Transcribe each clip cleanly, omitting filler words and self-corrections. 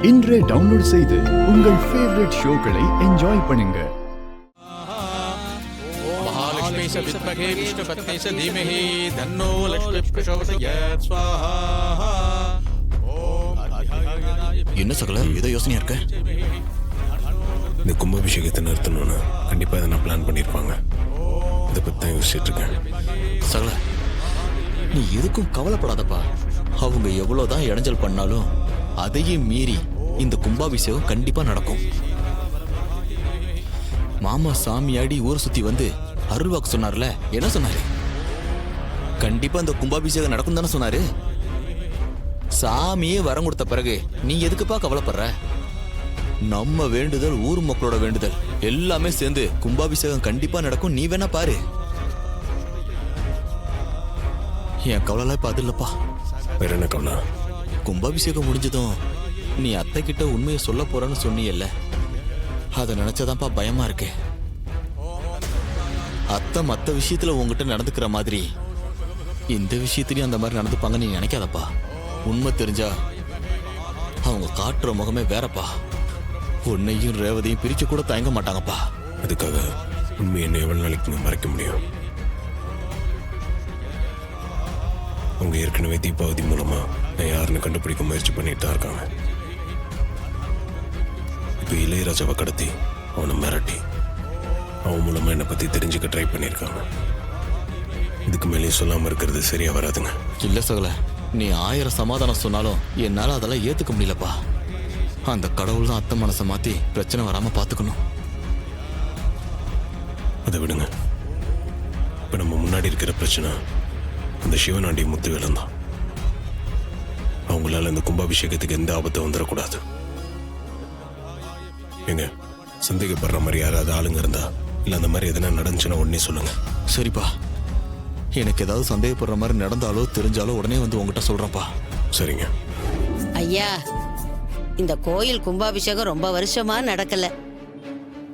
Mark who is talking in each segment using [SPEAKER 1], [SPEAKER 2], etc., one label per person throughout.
[SPEAKER 1] இன்றே டவுன்லோட் செய்து உங்கள் ஃபேவரட் ஷோக்களை என்ஜாய் பண்ணுங்க.
[SPEAKER 2] महालक्ष्मी च विद्महे विष्णुपत्नी च धीमहि तन्नो लक्ष्मी प्रचोदयात् स्वाहा.
[SPEAKER 3] என்ன சகல ஏதோ யோசனையா இருக்க?
[SPEAKER 4] இந்த கும்பாபிஷேகத்தை நிறுத்தணும்னு கண்டிப்பா இதை நான் பிளான் பண்ணியிருப்பாங்க. இதை பத்தி தான் யோசிச்சுட்டு இருக்கேன்.
[SPEAKER 3] சகல நீ எதுக்கும் கவலைப்படாதப்பா. அவங்க எவ்வளவுதான் இடைஞ்சல் பண்ணாலும் அதையும் மீறி இந்த கும்பாபிஷேகம் கண்டிப்பா நடக்கும். மாமா சாமியாடி ஊர் சுத்தி வந்து அருள்வாக்கு சொன்னார்ல, என்ன சொன்னாரு? கண்டிப்பா இந்த கும்பாபிஷேகம் நடக்கும் தானே சொன்னாரு. சாமியே வரம் கொடுத்த பிறகு நீ எதுக்குப்பா கவலைப்படுற? நம்ம வேண்டுதல், ஊர் மக்களோட வேண்டுதல் எல்லாமே சேர்ந்து கும்பாபிஷேகம் கண்டிப்பா நடக்கும். நீ வேணா பாரு. என் கவலை இப்ப அது இல்லப்பா.
[SPEAKER 4] வேற என்ன கவலை?
[SPEAKER 3] கும்பாபிஷேகம் முடிஞ்சதும் நீ அத்தை கிட்ட உண்மையை சொல்ல போறன்னு சொன்னியல்ல, அதை நினைச்சதான்ப்பா பயமா இருக்கு. அத்தை மத்த விஷயத்துல உங்ககிட்ட நடந்துக்கிற மாதிரி இந்த விஷயத்திலயும் அந்த மாதிரி நடந்துப்பாங்கன்னு நீ நினைக்காதப்பா. உண்மை தெரிஞ்சா அவங்க காட்டுற முகமே வேறப்பா. உன்னையும் ரேவதையும் பிரிச்சு கூட தயங்க மாட்டாங்கப்பா.
[SPEAKER 4] அதுக்காக உண்மை என்ன எவ்வளவு நாளைக்கு நான் மறைக்க முடியும்? அவங்க ஏற்கனவே தீபாவளி மூலமா நான் யாருன்னு கண்டுபிடிக்க முயற்சி பண்ணிட்டு தான் இருக்காங்க. இப்போ இளையராஜாவை கடத்தி அவனை மிரட்டி அவன் மூலமா என்னை பத்தி தெரிஞ்சுக்க ட்ரை பண்ணியிருக்காங்க. இதுக்கு மேலேயும் சொல்லாம இருக்கிறது சரியா வராதுங்க.
[SPEAKER 3] இல்ல சகல, நீ 1000 சமாதானம் சொன்னாலும் என்னால அதெல்லாம் ஏத்துக்க முடியலப்பா. அந்த கடவுள் தான் அத்தை மனசை மாத்தி பிரச்சனை வராம பாத்துக்கணும்.
[SPEAKER 4] அதை விடுங்க. இப்ப நம்ம முன்னாடி இருக்கிற பிரச்சனை அந்த சிவனாண்டி முத்துவேலன் தான். அவங்களால இந்த கும்பாபிஷேகத்துக்கு எந்த ஆபத்தும் வந்துடக்கூடாது. எங்க சந்தேகப்படுற மாதிரி யாராவது ஆளுங்க இருந்தா இல்ல அந்த மாதிரி எதனா நடந்துச்சுன்னா உடனே சொல்லுங்க.
[SPEAKER 3] சரிப்பா, எனக்கு ஏதாவது சந்தேகப்படுற மாதிரி நடந்தாலோ தெரிஞ்சாலோ உடனே வந்து உங்ககிட்ட சொல்றேன்ப்பா.
[SPEAKER 4] சரிங்க
[SPEAKER 5] ஐயா, இந்த கோயில் கும்பாபிஷேகம் ரொம்ப வருஷமா நடக்கல.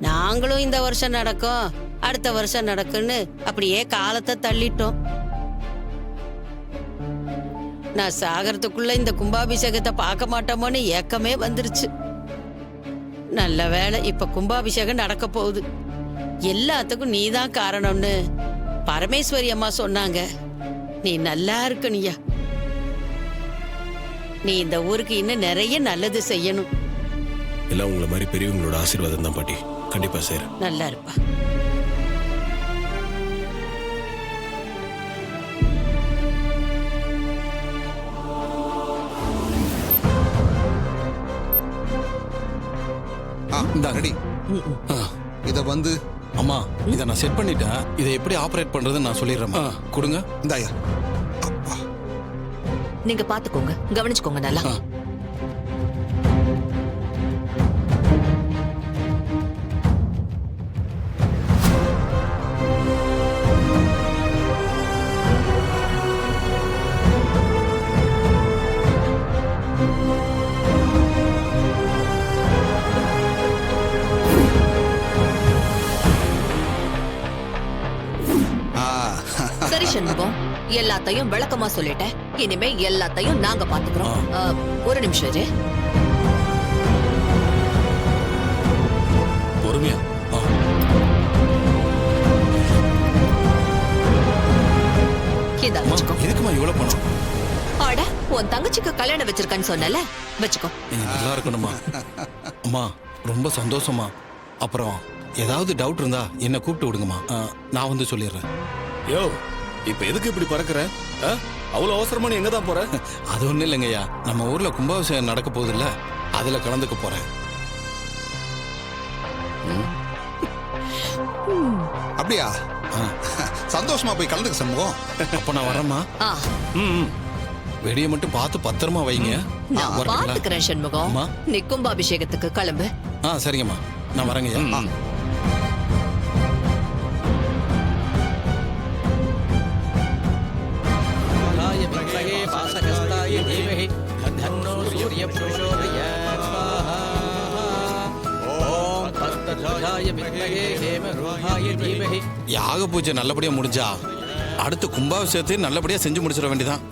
[SPEAKER 5] நாங்களும் இந்த வருஷம் நடக்கும், அடுத்த வருஷம் நடக்குன்னு அப்படியே காலத்தை தள்ளிட்டோம். நான் சாகரத்துக்குள்ள இந்த கும்பாபிஷேகத்தை பார்க்க மாட்டோமோன்னு ஏக்கமே வந்துருச்சு. நல்ல வேளை இப்ப கும்பாபிஷேகம் நடக்க போகுது. எல்லாத்துக்கும் நீதான் காரணம்னு பரமேஸ்வரி அம்மா சொன்னாங்க. நீ நல்லா இருக்கணியா. நீ இந்த ஊருக்கு இன்னும் நிறைய நல்லது செய்யணும்.
[SPEAKER 4] எல்லாம் உங்களை மாதிரி பெரியவங்களோட ஆசீர்வாதம் தான் பாட்டி. கண்டிப்பா செய்றேன்.
[SPEAKER 5] நல்லா இருப்பா.
[SPEAKER 2] ரெடி.
[SPEAKER 6] இத வந்து
[SPEAKER 2] அம்மா, இதை நான் செட் பண்ணிட்டேன். இதை எப்படி ஆபரேட் பண்றதுன்னு நான் சொல்லிடுறேன். கொடுங்க.
[SPEAKER 6] இந்தாயா.
[SPEAKER 7] நீங்க பாத்துக்கோங்க, கவனிச்சுக்கோங்க நல்லா. சரி சண்முகம், எல்லாத்தையும் விளக்கமா சொல்லிட்டேன். இனிமே எல்லாத்தையும் நாங்க பாத்துக்கிறோம். ஒரு நிமிஷம் இரு.
[SPEAKER 2] பொறுமையா.
[SPEAKER 7] இந்தா வச்சுக்கோ.
[SPEAKER 2] எதுக்குமா இவ்வளவு பணம்?
[SPEAKER 7] ஆட, உன் தங்கச்சிக்கு கல்யாணம் வச்சிருக்கேன்னு சொன்னல, வச்சுக்கோ.
[SPEAKER 2] நீங்க நல்லா இருக்கணுமா. அம்மா ரொம்ப சந்தோஷமா. அப்புறம் ஏதாவது டவுட் இருந்தா என்ன கூப்பிட்டு விடுங்கம்மா, நான் வந்து சொல்லிடுறேன்.
[SPEAKER 8] யோ, இப்ப எதுக்கு இப்படி பறக்குற? அவ்வளவு அவசரமா நீ எங்க தான் போற?
[SPEAKER 2] அது ஒண்ணும் இல்லைங்கய்யா, நம்ம ஊர்ல கும்பாபிஷேகம் நடக்க போகுது இல்ல, அதுல கலந்துக்க போறேன்.
[SPEAKER 6] அப்படியா? சந்தோஷமா போய் கலந்துக்க சண்முகம்.
[SPEAKER 2] அப்ப நான் வரேம்மா. வெடியை மட்டும் பார்த்து பத்திரமா வைங்க.
[SPEAKER 7] நான் பாத்துக்கிறேன் சண்முகம். நீ கும்பாபிஷேகத்துக்கு கிளம்பு.
[SPEAKER 2] சரிங்கம்மா, நான் வரேங்கய்யா. யாக பூஜை நல்லபடியா முடிஞ்சா அடுத்து கும்பாபிஷேகத்தையும் நல்லபடியா செஞ்சு முடிச்சிட வேண்டியதான்.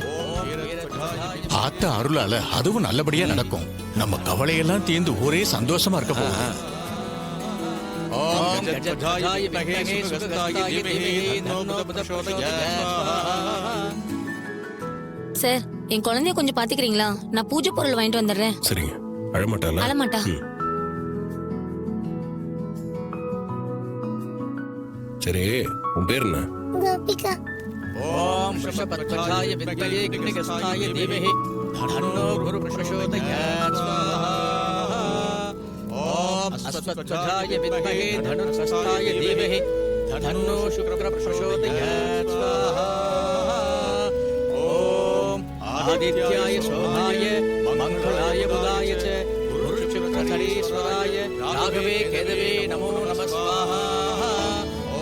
[SPEAKER 9] ஆத்த அருளால அதுவும் நல்லபடியா நடக்கும். நம்ம கவலையெல்லாம் தீர்ந்து ஒரே சந்தோஷமா இருக்க போகுது.
[SPEAKER 10] சார், என் குழந்தைய கொஞ்சம் பாத்துக்கிறீங்களா? நான் பூஜை பொருள் வாங்கிட்டு வந்துடுறேன்.
[SPEAKER 4] சரிங்க. அழமாட்டாளா?
[SPEAKER 10] அழமாட்டா.
[SPEAKER 4] சரி, உன் பேர் என்ன?
[SPEAKER 11] கோபிகா.
[SPEAKER 3] ஓம் ஷபத்வஜாய வித்மஹே கிருஷ்ணகஸ்தாய தீமஹி தன்னோ குரு பிரசோதயாத் ஸ்வாஹா. ஓம் அஸ்வத்வஜாய வித்மஹே தனுர்ஹஸ்தாய தீமஹி தன்னோ சுக்ர பிரசோதயாத் ஸ்வாஹா. ஓம் ஆதித்யாய சோமாய மங்களாய புதாய ச குருசுக்ரதரீஸ்வராய ராகவே கேதவே நமோ நமः ஸ்வாஹா.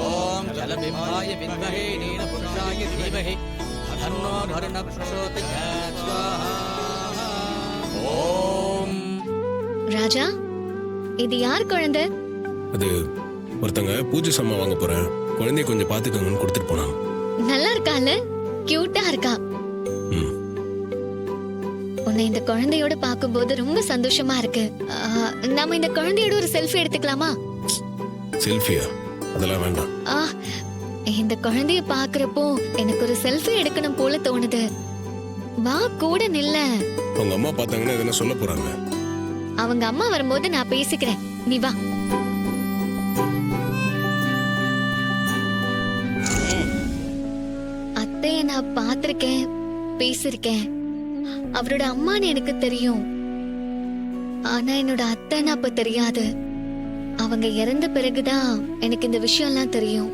[SPEAKER 3] ஓம் ஜலபிம்பாய வித்மஹே நீலபுருஷாய தீமஹி தன்னோ வருணः பிரசோதயாத் ஸ்வாஹா. ஓம்
[SPEAKER 11] ராஜா, இது யார் குழந்தை?
[SPEAKER 4] அது ஒருத்தங்க பூஜை சாமான் வாங்க போறேன், குழந்தைய கொஞ்சம் பாத்துக்கோங்கன்னு கொடுத்துட்டு போனாங்க.
[SPEAKER 11] நல்லா இருக்கால? கியூட்டா இருக்கா.
[SPEAKER 4] ம்.
[SPEAKER 11] உன்னை இந்த குழந்தையோட பார்க்கும்போது ரொம்ப சந்தோஷமா இருக்கு. நாம இந்த குழந்தையோட ஒரு செல்ஃபி எடுத்துக்கலாமா?
[SPEAKER 4] செல்ஃபியா? அதெல்லாம் வேண்டாம்.
[SPEAKER 11] இந்த குழந்தைய பாக்குறப்போ எனக்கு ஒரு செல்ஃபி எடுக்கணும் போல தோணுது. வா, கூட நில்ல.
[SPEAKER 4] உங்க அம்மா பார்த்தாங்கன்னா எதனா சொல்ல போறாங்க.
[SPEAKER 11] அவங்க அம்மா வரும்போது நான் பேசிக்கிறேன், நீ வா. அத்தைய நான் பார்த்திருக்கேன், பேசிருக்கேன். அவரோட அம்மான்னு எனக்கு தெரியும். ஆனா என்னோட அத்தைன்னு அப்ப தெரியாது. அவங்க இறந்த பிறகுதான் எனக்கு இந்த விஷயம் எல்லாம் தெரியும்.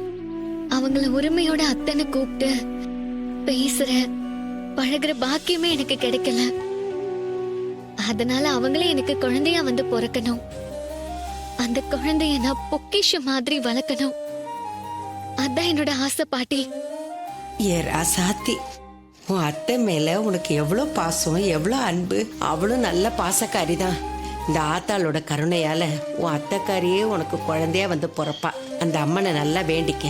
[SPEAKER 11] அவங்கள உரிமையோட அத்தைன்னு கூப்பிட்டு பேசுற பழகுற பாக்கியமே எனக்கு கிடைக்கல. அதனால அவங்களே எனக்கு குழந்தையா வந்து பிறக்கணும். அந்த குழந்தைய நான் பொக்கிஷ மாதிரி வளர்க்கணும். அதான் என்னோட ஆசை பாட்டி.
[SPEAKER 5] ஏ ராசாத்தி, உன் அத்தை மேல உனக்கு எவ்வளோ பாசம், எவ்வளோ அன்பு. அவளும் நல்ல பாசக்காரி தான். இந்த ஆத்தாளோட கருணையால உன் அத்தைக்காரியே உனக்கு குழந்தையா வந்து பிறப்பா. அந்த அம்மனை நல்லா வேண்டிக்க,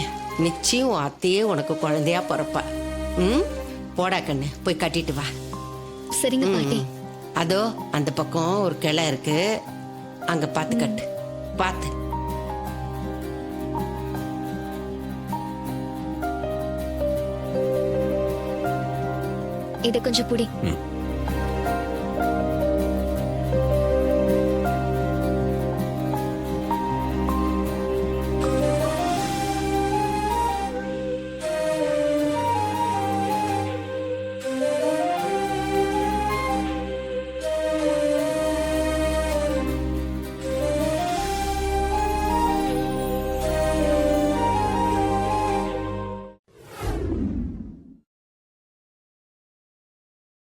[SPEAKER 5] நிச்சயம் உன் அத்தையே உனக்கு குழந்தையா பிறப்பா. ம், போடா கண்ணு, போய் கட்டிட்டு வா.
[SPEAKER 11] சரிங்க பாட்டி.
[SPEAKER 5] அதோ அந்த பக்கம் ஒரு கிளை இருக்கு, அங்க பார்த்து கட்டு. பார்த்து.
[SPEAKER 11] இத கொஞ்சம் புடி.
[SPEAKER 4] ம்.